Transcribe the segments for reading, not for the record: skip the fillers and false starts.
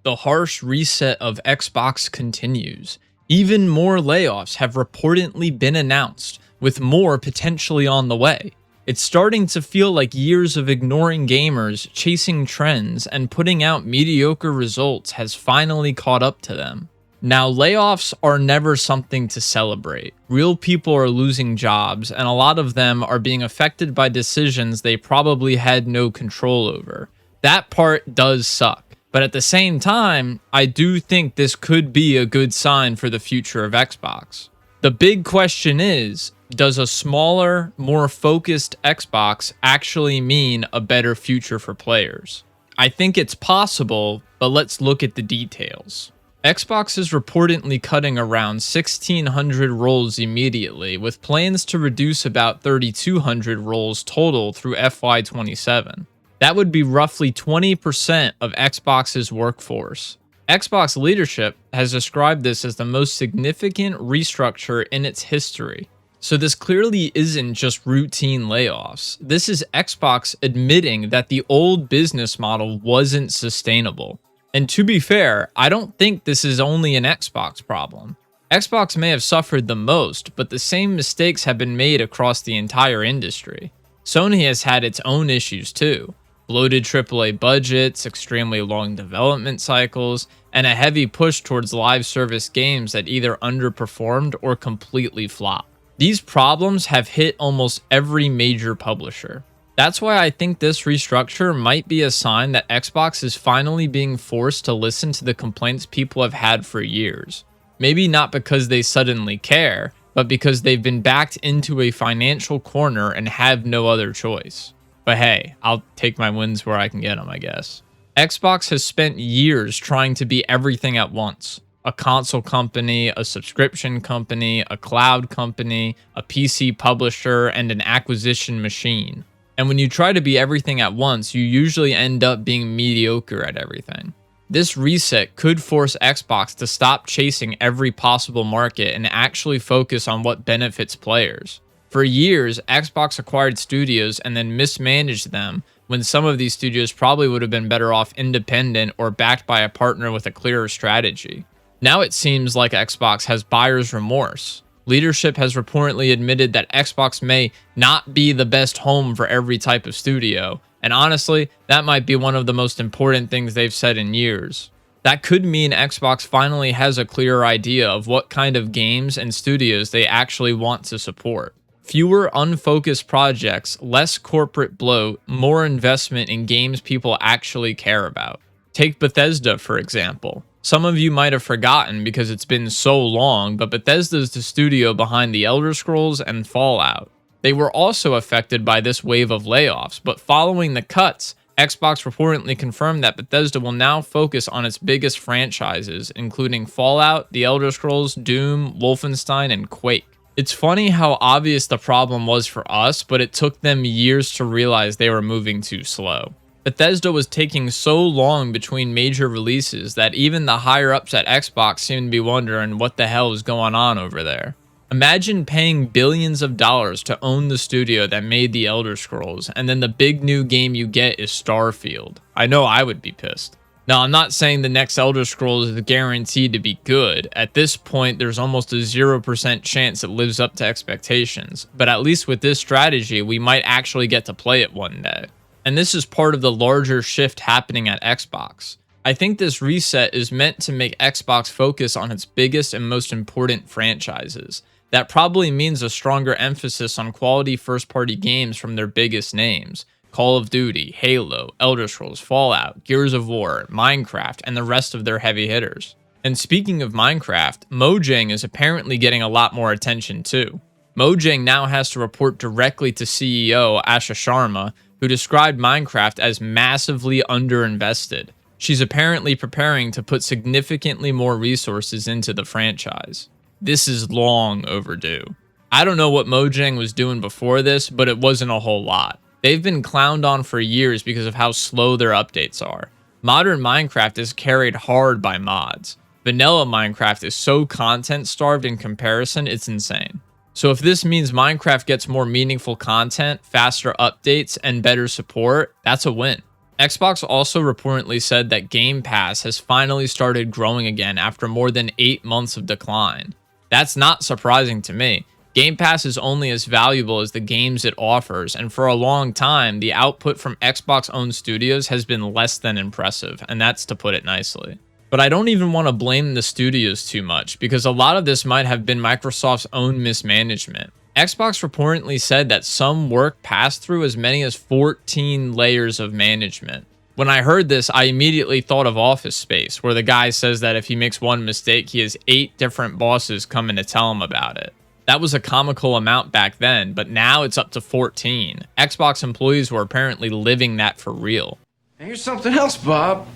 The harsh reset of Xbox continues. Even more layoffs have reportedly been announced, with more potentially on the way. It's starting to feel like years of ignoring gamers, chasing trends, and putting out mediocre results has finally caught up to them. Now, layoffs are never something to celebrate. Real people are losing jobs, and a lot of them are being affected by decisions they probably had no control over. That part does suck. But at the same time, I do think this could be a good sign for the future of Xbox. The big question is, does a smaller, more focused Xbox actually mean a better future for players? I think it's possible, but let's look at the details. Xbox is reportedly cutting around 1,600 roles immediately, with plans to reduce about 3,200 roles total through FY27. That would be roughly 20% of Xbox's workforce. Xbox leadership has described this as the most significant restructure in its history. So this clearly isn't just routine layoffs. This is Xbox admitting that the old business model wasn't sustainable. And to be fair, I don't think this is only an Xbox problem. Xbox may have suffered the most, but the same mistakes have been made across the entire industry. Sony has had its own issues too. Bloated AAA budgets, extremely long development cycles, and a heavy push towards live service games that either underperformed or completely flopped. These problems have hit almost every major publisher. That's why I think this restructure might be a sign that Xbox is finally being forced to listen to the complaints people have had for years. Maybe not because they suddenly care, but because they've been backed into a financial corner and have no other choice. But hey, I'll take my wins where I can get them, I guess. Xbox has spent years trying to be everything at once. A console company, a subscription company, a cloud company, a PC publisher, and an acquisition machine. And when you try to be everything at once, you usually end up being mediocre at everything. This reset could force Xbox to stop chasing every possible market and actually focus on what benefits players. For years, Xbox acquired studios and then mismanaged them when some of these studios probably would have been better off independent or backed by a partner with a clearer strategy. Now it seems like Xbox has buyer's remorse. Leadership has reportedly admitted that Xbox may not be the best home for every type of studio, and honestly, that might be one of the most important things they've said in years. That could mean Xbox finally has a clearer idea of what kind of games and studios they actually want to support. Fewer unfocused projects, less corporate bloat, more investment in games people actually care about. Take Bethesda, for example. Some of you might have forgotten because it's been so long, but Bethesda is the studio behind The Elder Scrolls and Fallout. They were also affected by this wave of layoffs, but following the cuts, Xbox reportedly confirmed that Bethesda will now focus on its biggest franchises, including Fallout, The Elder Scrolls, Doom, Wolfenstein, and Quake. It's funny how obvious the problem was for us, but it took them years to realize they were moving too slow. Bethesda was taking so long between major releases that even the higher-ups at Xbox seemed to be wondering what the hell is going on over there. Imagine paying billions of dollars to own the studio that made The Elder Scrolls, and then the big new game you get is Starfield. I know I would be pissed. Now, I'm not saying the next Elder Scrolls is guaranteed to be good. At this point, there's almost a 0% chance it lives up to expectations. But at least with this strategy, we might actually get to play it one day. And this is part of the larger shift happening at Xbox. I think this reset is meant to make Xbox focus on its biggest and most important franchises. That probably means a stronger emphasis on quality first-party games from their biggest names. Call of Duty, Halo, Elder Scrolls, Fallout, Gears of War, Minecraft, and the rest of their heavy hitters. And speaking of Minecraft, Mojang is apparently getting a lot more attention too. Mojang now has to report directly to CEO Asha Sharma, who described Minecraft as massively underinvested. She's apparently preparing to put significantly more resources into the franchise. This is long overdue. I don't know what Mojang was doing before this, but it wasn't a whole lot. They've been clowned on for years because of how slow their updates are. Modern Minecraft is carried hard by mods. Vanilla Minecraft is so content-starved in comparison, it's insane. So if this means Minecraft gets more meaningful content, faster updates, and better support, that's a win. Xbox also reportedly said that Game Pass has finally started growing again after more than 8 months of decline. That's not surprising to me. Game Pass is only as valuable as the games it offers, and for a long time, the output from Xbox-owned studios has been less than impressive, and that's to put it nicely. But I don't even want to blame the studios too much, because a lot of this might have been Microsoft's own mismanagement. Xbox reportedly said that some work passed through as many as 14 layers of management. When I heard this, I immediately thought of Office Space, where the guy says that if he makes one mistake, he has 8 different bosses coming to tell him about it. That was a comical amount back then, but now it's up to 14. Xbox employees were apparently living that for real. And here's something else, Bob.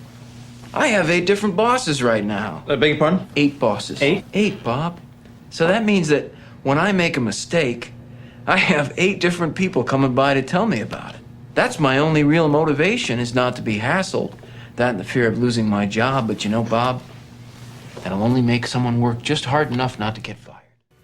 I have 8 different bosses right now. I beg your pardon? 8 bosses. 8? 8, Bob. So that means that when I make a mistake, I have 8 different people coming by to tell me about it. That's my only real motivation, is not to be hassled. That and the fear of losing my job. But you know, Bob, that'll only make someone work just hard enough not to get fired.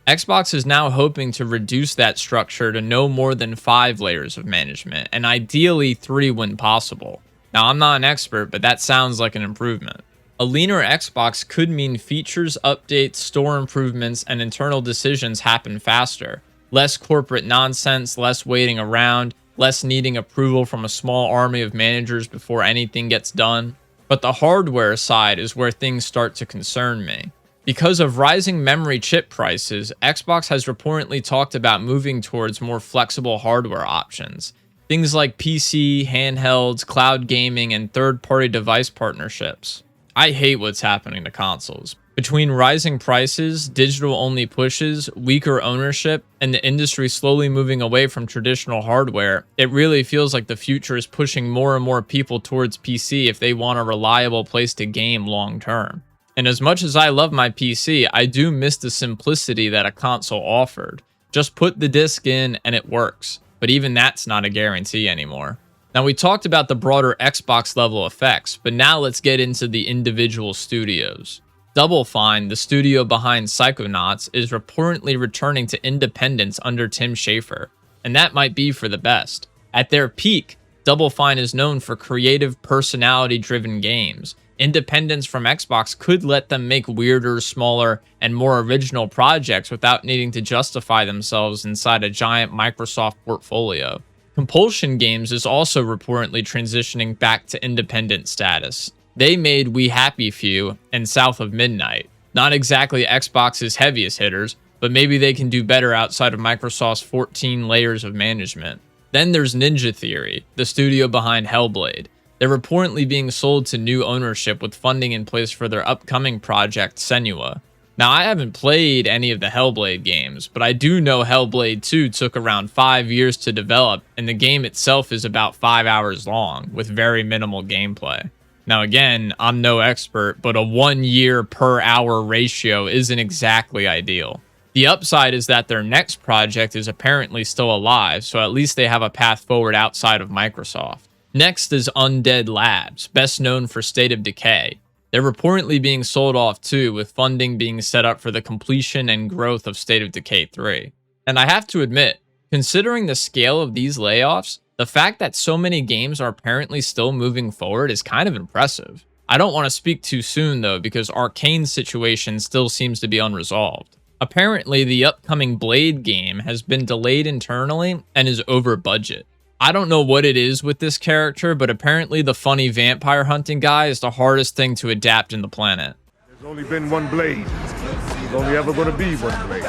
Xbox is now hoping to reduce that structure to no more than 5 layers of management, and ideally 3 when possible. Now, I'm not an expert, but that sounds like an improvement. A leaner Xbox could mean features, updates, store improvements, and internal decisions happen faster. Less corporate nonsense, less waiting around, less needing approval from a small army of managers before anything gets done. But the hardware side is where things start to concern me. Because of rising memory chip prices, Xbox has reportedly talked about moving towards more flexible hardware options. Things like PC, handhelds, cloud gaming, and third-party device partnerships. I hate what's happening to consoles. Between rising prices, digital-only pushes, weaker ownership, and the industry slowly moving away from traditional hardware, it really feels like the future is pushing more and more people towards PC if they want a reliable place to game long-term. And as much as I love my PC, I do miss the simplicity that a console offered. Just put the disc in and it works. But even that's not a guarantee anymore. Now, we talked about the broader Xbox level effects, but now let's get into the individual studios. Double Fine, the studio behind Psychonauts, is reportedly returning to independence under Tim Schafer, and that might be for the best. At their peak, Double Fine is known for creative, personality-driven games. Independence from Xbox could let them make weirder, smaller, and more original projects without needing to justify themselves inside a giant Microsoft portfolio. Compulsion Games is also reportedly transitioning back to independent status. They made We Happy Few and South of Midnight. Not exactly Xbox's heaviest hitters, but maybe they can do better outside of Microsoft's 14 layers of management. Then there's Ninja Theory, the studio behind Hellblade. They're reportedly being sold to new ownership with funding in place for their upcoming project, Senua. Now, I haven't played any of the Hellblade games, but I do know Hellblade 2 took around 5 years to develop, and the game itself is about 5 hours long, with very minimal gameplay. Now again, I'm no expert, but a 1 year per hour ratio isn't exactly ideal. The upside is that their next project is apparently still alive, so at least they have a path forward outside of Microsoft. Next is Undead Labs, best known for State of Decay. They're reportedly being sold off too, with funding being set up for the completion and growth of State of Decay 3. And I have to admit, considering the scale of these layoffs, the fact that so many games are apparently still moving forward is kind of impressive. I don't want to speak too soon though, because Arcane's situation still seems to be unresolved. Apparently, the upcoming Blade game has been delayed internally and is over budget. I don't know what it is with this character, but apparently the funny vampire hunting guy is the hardest thing to adapt in the planet. There's only been one Blade. There's only ever going to be one Blade.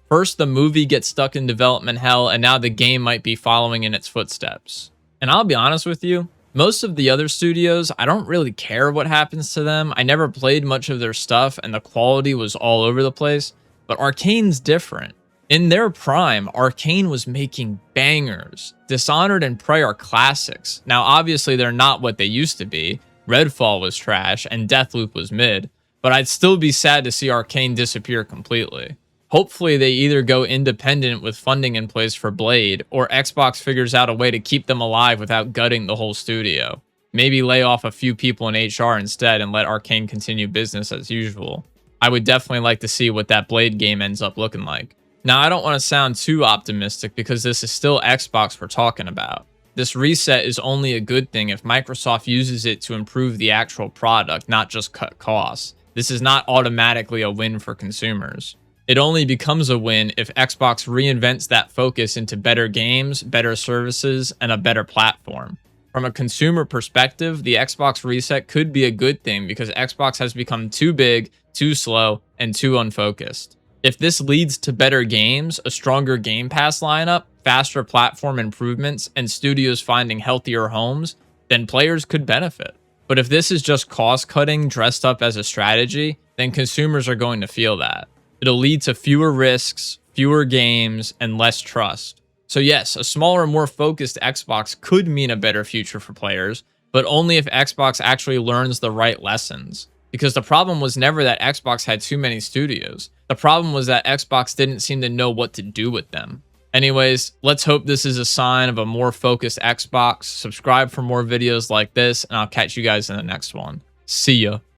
First, the movie gets stuck in development hell, and now the game might be following in its footsteps. And I'll be honest with you, most of the other studios, I don't really care what happens to them. I never played much of their stuff, and the quality was all over the place. But Arcane's different. In their prime, Arcane was making bangers. Dishonored and Prey are classics. Now, obviously, they're not what they used to be. Redfall was trash, and Deathloop was mid. But I'd still be sad to see Arcane disappear completely. Hopefully, they either go independent with funding in place for Blade, or Xbox figures out a way to keep them alive without gutting the whole studio. Maybe lay off a few people in HR instead and let Arcane continue business as usual. I would definitely like to see what that Blade game ends up looking like. Now, I don't want to sound too optimistic because this is still Xbox we're talking about. This reset is only a good thing if Microsoft uses it to improve the actual product, not just cut costs. This is not automatically a win for consumers. It only becomes a win if Xbox reinvents that focus into better games, better services, and a better platform. From a consumer perspective, the Xbox reset could be a good thing because Xbox has become too big, too slow, and too unfocused. If this leads to better games, a stronger Game Pass lineup, faster platform improvements, and studios finding healthier homes, then players could benefit. But if this is just cost cutting dressed up as a strategy, then consumers are going to feel that. It'll lead to fewer risks, fewer games, and less trust. So yes, a smaller, more focused Xbox could mean a better future for players, but only if Xbox actually learns the right lessons. Because the problem was never that Xbox had too many studios. The problem was that Xbox didn't seem to know what to do with them. Anyways, let's hope this is a sign of a more focused Xbox. Subscribe for more videos like this, and I'll catch you guys in the next one. See ya.